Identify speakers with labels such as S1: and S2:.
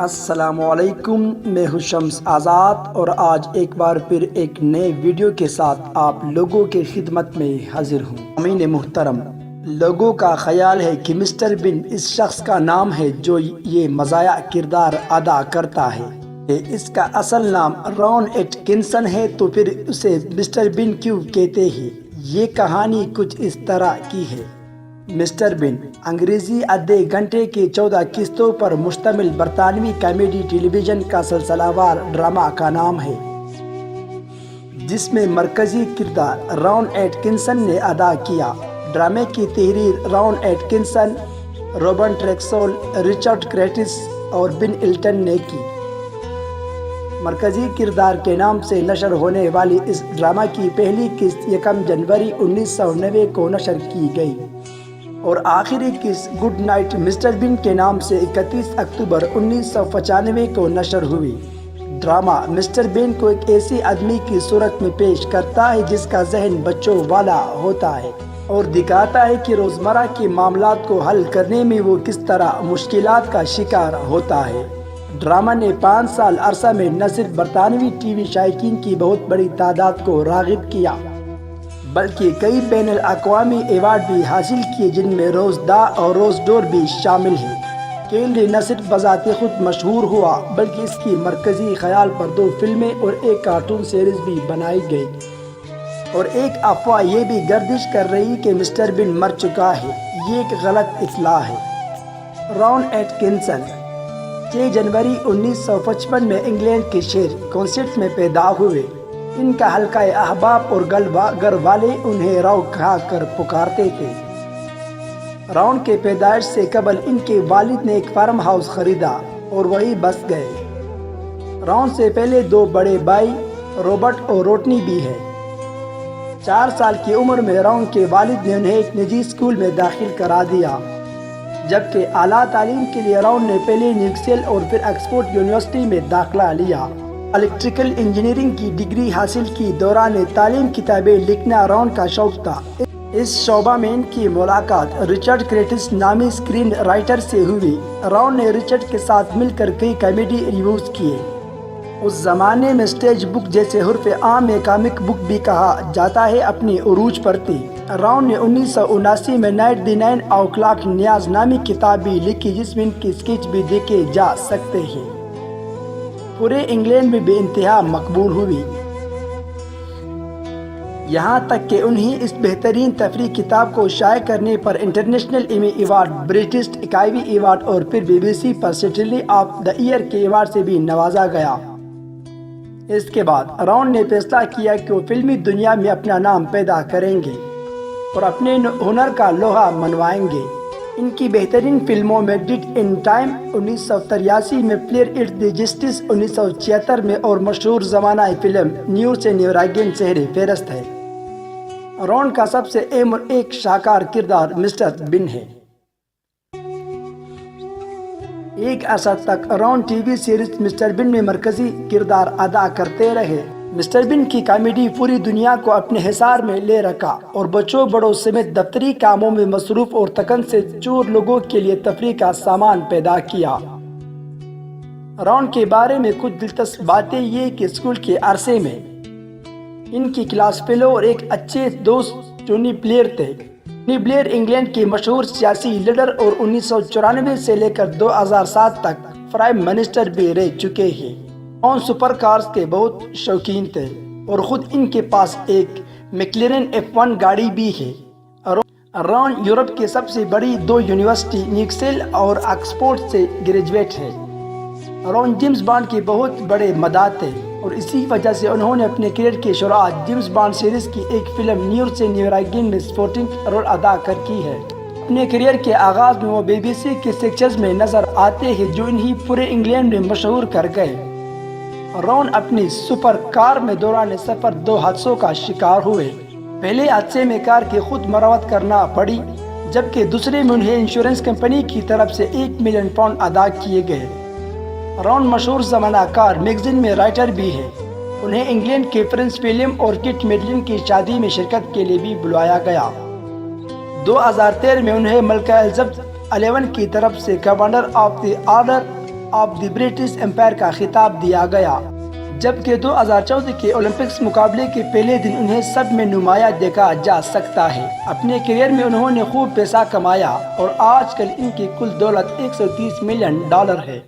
S1: السلام علیکم، میں ہوں شمس آزاد اور آج ایک بار پھر ایک نئے ویڈیو کے ساتھ آپ لوگوں کی خدمت میں حاضر ہوں۔ امین محترم، لوگوں کا خیال ہے کہ مسٹر بین اس شخص کا نام ہے جو یہ مزاحیہ کردار ادا کرتا ہے۔ اس کا اصل نام رون ایٹکنسن ہے تو پھر اسے مسٹر بین کیوں کہتے ہیں؟ یہ کہانی کچھ اس طرح کی ہے۔ مسٹر بین انگریزی آدھے گھنٹے کی 14 قسطوں پر مشتمل برطانوی کامیڈی ٹیلی ویژن کا سلسلہ وار ڈرامہ کا نام ہے، جس میں مرکزی کردار رون ایٹکنسن نے ادا کیا۔ ڈرامے کی تحریر رون ایٹکنسن، روبن ٹریکسول، رچرڈ کرٹس اور بن ایلٹن نے کی۔ مرکزی کردار کے نام سے نشر ہونے والی اس ڈرامہ کی پہلی قسط 1 جنوری 1990 کو نشر کی گئی اور آخری قسط گڈ نائٹ مسٹر بین کے نام سے 31 اکتوبر 1995 کو نشر ہوئی۔ ڈرامہ مسٹر بین کو ایک ایسی آدمی کی صورت میں پیش کرتا ہے جس کا ذہن بچوں والا ہوتا ہے اور دکھاتا ہے کہ روزمرہ کے معاملات کو حل کرنے میں وہ کس طرح مشکلات کا شکار ہوتا ہے۔ ڈرامہ نے 5 سال عرصہ میں نہ صرف برطانوی ٹی وی شائقین کی بہت بڑی تعداد کو راغب کیا بلکہ کئی بین الاقوامی ایوارڈ بھی حاصل کیے، جن میں روز دا اور روز ڈور بھی شامل ہیں۔ کیلری نہ صرف بذات خود مشہور ہوا بلکہ اس کی مرکزی خیال پر 2 فلمیں اور ایک کارٹون سیریز بھی بنائی گئی، اور ایک افواہ یہ بھی گردش کر رہی کہ مسٹر بین مر چکا ہے۔ یہ ایک غلط اطلاع ہے۔ رون ایٹکنسن 6 جنوری 1955 میں انگلینڈ کے شہر کونسٹنس میں پیدا ہوئے۔ ان کا حلقہ احباب اور گھر والے انہیں رو کہا کر پکارتے تھے۔ رون کے پیدائش سے قبل ان کے والد نے ایک فارم ہاؤس خریدا اور وہیں بس گئے۔ رون سے پہلے 2 بڑے بھائی روبرٹ اور روٹنی بھی ہیں۔ 4 سال کی عمر میں رون کے والد نے انہیں ایک نجی اسکول میں داخل کرا دیا، جبکہ اعلیٰ تعلیم کے لیے رون نے پہلے نیوکیسل اور پھر آکسفورڈ یونیورسٹی میں داخلہ لیا۔ الیکٹریکل انجینئرنگ کی ڈگری حاصل کی دوران تعلیم کتابیں لکھنا رون کا شوق تھا۔ اس شعبہ میں ان کی ملاقات رچرڈ کرٹس نامی اسکرین رائٹر سے ہوئی۔ رون نے رچرڈ کے ساتھ مل کر کئی کامیڈی ریویوز کیے۔ اس زمانے میں اسٹیج بک جیسے حرف عام میں کامک بک بھی کہا جاتا ہے اپنی عروج پر تھی۔ رون نے 1979 میں نائٹ دی 9 o'clock نیاز نامی کتاب بھی لکھی، جس میں ان کے اسکیچ بھی دیکھے جا سکتے ہیں۔ پورے انگلینڈ میں بے انتہا مقبول ہوئی، یہاں تک کہ انہیں اس بہترین تفریحی کتاب کو شائع کرنے پر international Emmy award, British academy award اور پھر BBC پر سٹوری آف دا ایئر کے ایوارڈ سے بھی نوازا گیا۔ اس کے بعد رون نے فیصلہ کیا کہ وہ فلمی دنیا میں اپنا نام پیدا کریں گے اور اپنے ہنر کا لوہا منوائیں گے۔ ان کی بہترین فلموں میں ڈیڈ ان ٹائم 1983 میں، فلیئر اٹ دی جسٹس 1976 میں اور مشہور زمانہ فلم نیو سے نیوراگن شہر فہرست ہے۔ رون کا سب سے اہم اور ایک شاہکار کردار مسٹر بین ہے۔ ایک عرصہ تک رون ٹی وی سیریز مسٹر بین میں مرکزی کردار ادا کرتے رہے۔ مسٹر بین کی کامیڈی پوری دنیا کو اپنے حصار میں لے رکھا اور بچوں بڑوں سمیت دفتری کاموں میں مصروف اور تھکن سے چور لوگوں کے لیے تفریح کا سامان پیدا کیا۔ رون کے بارے میں کچھ دلچسپ باتیں یہ کہ اسکول کے عرصے میں ان کی کلاس فیلو اور ایک اچھے دوست ٹونی بلیئر تھے۔ ٹونی بلیئر انگلینڈ کے مشہور سیاسی لیڈر اور 1994 سے لے کر 2007 تک پرائم منسٹر بھی رہ چکے ہیں۔ رون سپر کارز کے بہت شوقین تھے اور خود ان کے پاس ایک میکلارن F1 گاڑی بھی ہے۔ رون یورپ کے سب سے بڑی 2 یونیورسٹی نیوکیسل اور آکسفورڈ سے گریجویٹ ہے۔ رون جیمز بانڈ کے بہت بڑے مداح تھے اور اسی وجہ سے انہوں نے اپنے کیریئر کی شروعات جیمز بانڈ سیریز کی ایک فلم نیو سے نیوراگن میں سپورٹنگ رول ادا کر کی ہے۔ اپنے کیریئر کے آغاز میں وہ BBC کے سکسچرز میں نظر آتے ہیں جو انہیں پورے انگلینڈ میں مشہور کر گئے۔ رون اپنی سپر کار میں دوران سفر 2 حادثوں کا شکار ہوئے۔ پہلے حادثے میں کار کی خود مرمت کرنا پڑی، جبکہ دوسرے میں انہیں انشورنس کمپنی کی طرف سے £1 ملین ادا کیے گئے۔ رون مشہور زمانہ کار میگزین میں رائٹر بھی ہے۔ انہیں انگلینڈ کے پرنس ولیم اور کیٹ میڈلن کی شادی میں شرکت کے لیے بھی بلایا گیا۔ 2013 میں انہیں ملکہ الزبتھ 11 کی طرف سے commander of the order of the British umpire کا خطاب دیا گیا، جبکہ 2014 کے اولمپکس مقابلے کے پہلے دن انہیں سب میں نمایاں دیکھا جا سکتا ہے۔ اپنے کیریئر میں انہوں نے خوب پیسہ کمایا اور آج کل ان کی کل دولت $130 ملین ہے۔